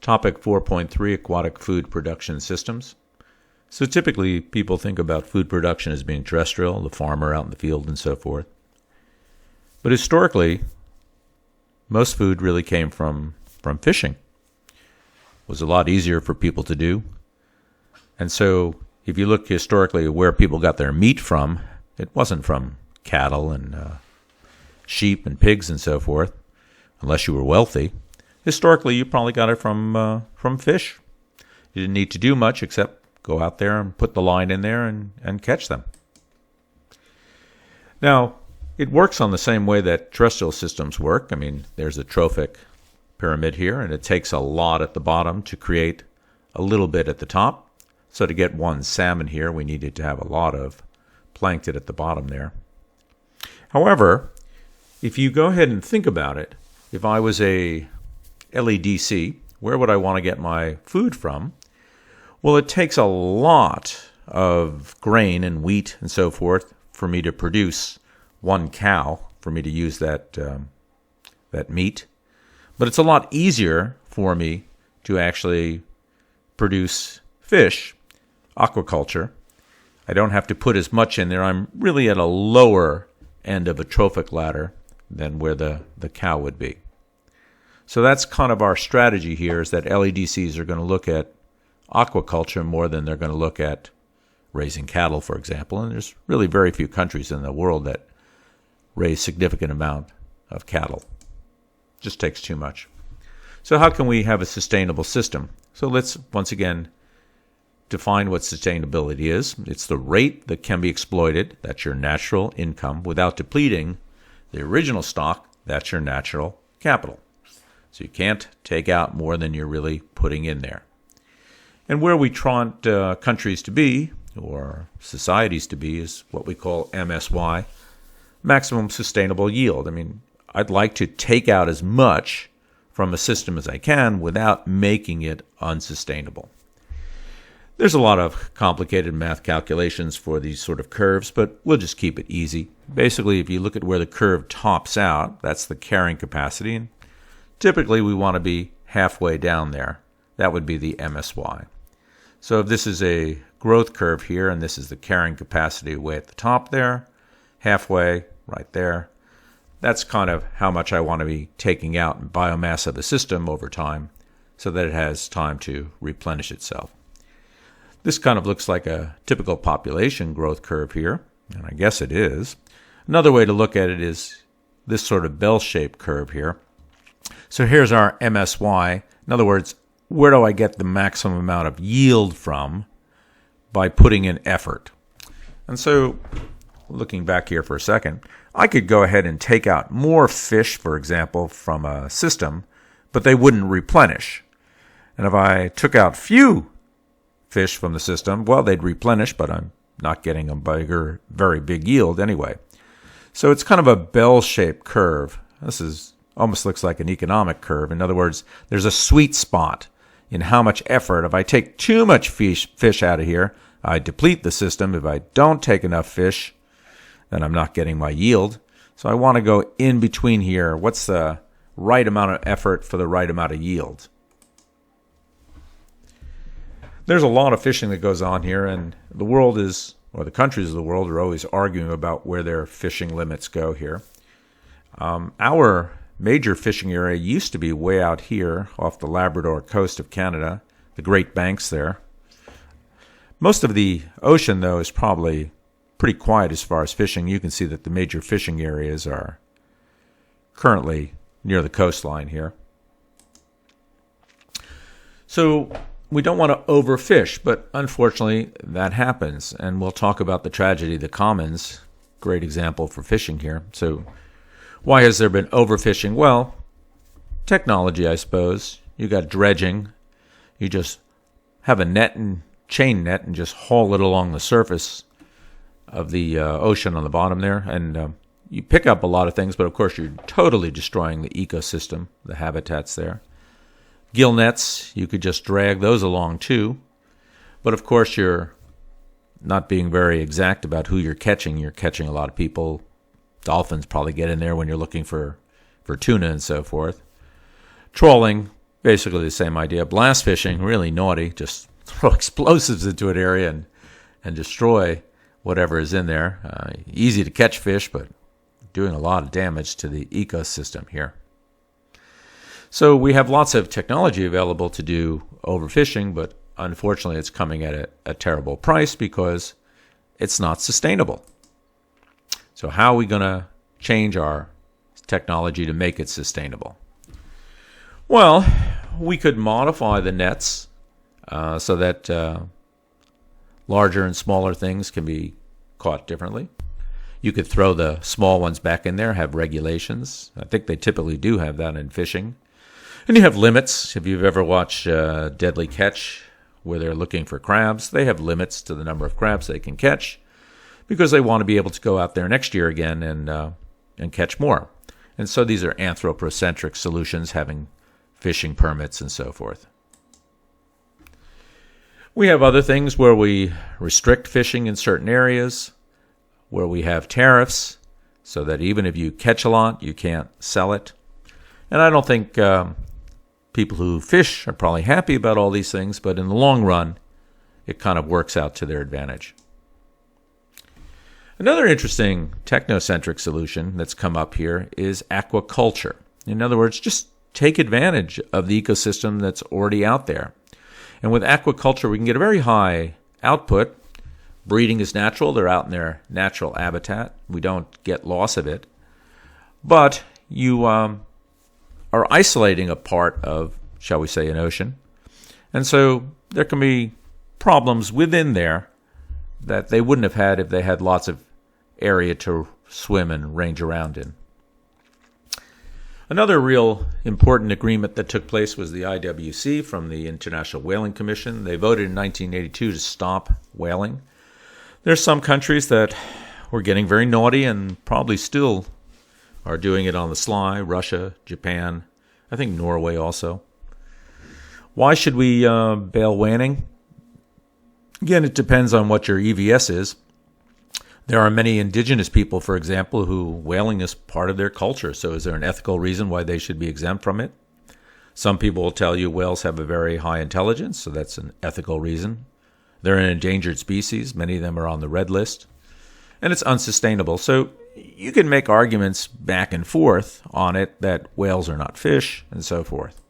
Topic 4.3, Aquatic Food Production Systems. So typically people think about food production as being terrestrial, the farmer out in the field and so forth. But historically, most food really came from fishing. It was a lot easier for people to do. And so if you look historically at where people got their meat from, it wasn't from cattle and sheep and pigs and so forth, unless you were wealthy. Historically, you probably got it from fish. You didn't need to do much except go out there and put the line in there and catch them. Now, it works on the same way that terrestrial systems work. I mean, there's a trophic pyramid here, and it takes a lot at the bottom to create a little bit at the top. So to get one salmon here, we needed to have a lot of plankton at the bottom there. However, if you go ahead and think about it, if I was a LEDC, where would I want to get my food from? Well, it takes a lot of grain and wheat and so forth for me to produce one cow, for me to use that meat. But it's a lot easier for me to actually produce fish, aquaculture. I don't have to put as much in there. I'm really at a lower end of a trophic ladder than where the cow would be. So that's kind of our strategy here, is that LEDCs are going to look at aquaculture more than they're going to look at raising cattle, for example. And there's really very few countries in the world that raise significant amount of cattle. It just takes too much. So how can we have a sustainable system? So let's once again define what sustainability is. It's the rate that can be exploited, that's your natural income, without depleting the original stock, that's your natural capital. So you can't take out more than you're really putting in there. And where we want countries to be, or societies to be, is what we call MSY, maximum sustainable yield. I mean, I'd like to take out as much from a system as I can without making it unsustainable. There's a lot of complicated math calculations for these sort of curves, but we'll just keep it easy. Basically, if you look at where the curve tops out, that's the carrying capacity, and typically we want to be halfway down there. That would be the MSY. So if this is a growth curve here, and this is the carrying capacity way at the top there, halfway right there, that's kind of how much I want to be taking out in biomass of the system over time so that it has time to replenish itself. This kind of looks like a typical population growth curve here, and I guess it is. Another way to look at it is this sort of bell-shaped curve here. So here's our MSY. In other words, where do I get the maximum amount of yield from by putting in effort? And so, looking back here for a second, I could go ahead and take out more fish, for example, from a system, but they wouldn't replenish. And if I took out few fish from the system, well, they'd replenish, but I'm not getting a bigger, very big yield anyway. So it's kind of a bell-shaped curve. This is almost looks like an economic curve. In other words, there's a sweet spot in how much effort. If I take too much fish out of here, I deplete the system. If I don't take enough fish, then I'm not getting my yield. So I want to go in between here. What's the right amount of effort for the right amount of yield? There's a lot of fishing that goes on here, and the world is, or the countries of the world are always arguing about where their fishing limits go here. Our major fishing area used to be way out here off the Labrador coast of Canada, the Great Banks there. Most of the ocean, though, is probably pretty quiet as far as fishing. You can see that the major fishing areas are currently near the coastline here. So we don't want to overfish, but unfortunately that happens. And we'll talk about the tragedy of the commons, great example for fishing here. So why has there been overfishing? Well, technology, I suppose. You got dredging. You just have a net and chain net and just haul it along the surface of the ocean on the bottom there. And you pick up a lot of things, but of course you're totally destroying the ecosystem, the habitats there. Gill nets, you could just drag those along too. But of course you're not being very exact about who you're catching. You're catching a lot of people. Dolphins probably get in there when you're looking for tuna and so forth. Trawling, Basically the same idea. Blast fishing, really naughty. Just throw explosives into an area and destroy whatever is in there. Easy to catch fish, but doing a lot of damage to the ecosystem here. So we have lots of technology available to do overfishing, but unfortunately it's coming at a terrible price because it's not sustainable. So how are we going to change our technology to make it sustainable? Well, we could modify the nets so that larger and smaller things can be caught differently. You could throw the small ones back in there, have regulations. I think they typically do have that in fishing. And you have limits. If you've ever watched Deadly Catch, where they're looking for crabs, they have limits to the number of crabs they can catch because they want to be able to go out there next year again and catch more. And so these are anthropocentric solutions, having fishing permits and so forth. We have other things where we restrict fishing in certain areas, where we have tariffs so that even if you catch a lot, you can't sell it. And I don't think people who fish are probably happy about all these things, but in the long run, it kind of works out to their advantage. Another interesting technocentric solution that's come up here is aquaculture. In other words, just take advantage of the ecosystem that's already out there. And with aquaculture, we can get a very high output. Breeding is natural. They're out in their natural habitat. We don't get loss of it. But you are isolating a part of, shall we say, an ocean. And so there can be problems within there that they wouldn't have had if they had lots of area to swim and range around in. Another real important agreement that took place was the IWC from the International Whaling Commission. They voted in 1982 to stop whaling. There's some countries that were getting very naughty and probably still are doing it on the sly. Russia, Japan, I think Norway also. Why should we bail whaling? Again, it depends on what your EVS is. There are many indigenous people, for example, who whaling is part of their culture. So is there an ethical reason why they should be exempt from it? Some people will tell you whales have a very high intelligence, so that's an ethical reason. They're an endangered species. Many of them are on the red list. And it's unsustainable. So you can make arguments back and forth on it that whales are not fish and so forth.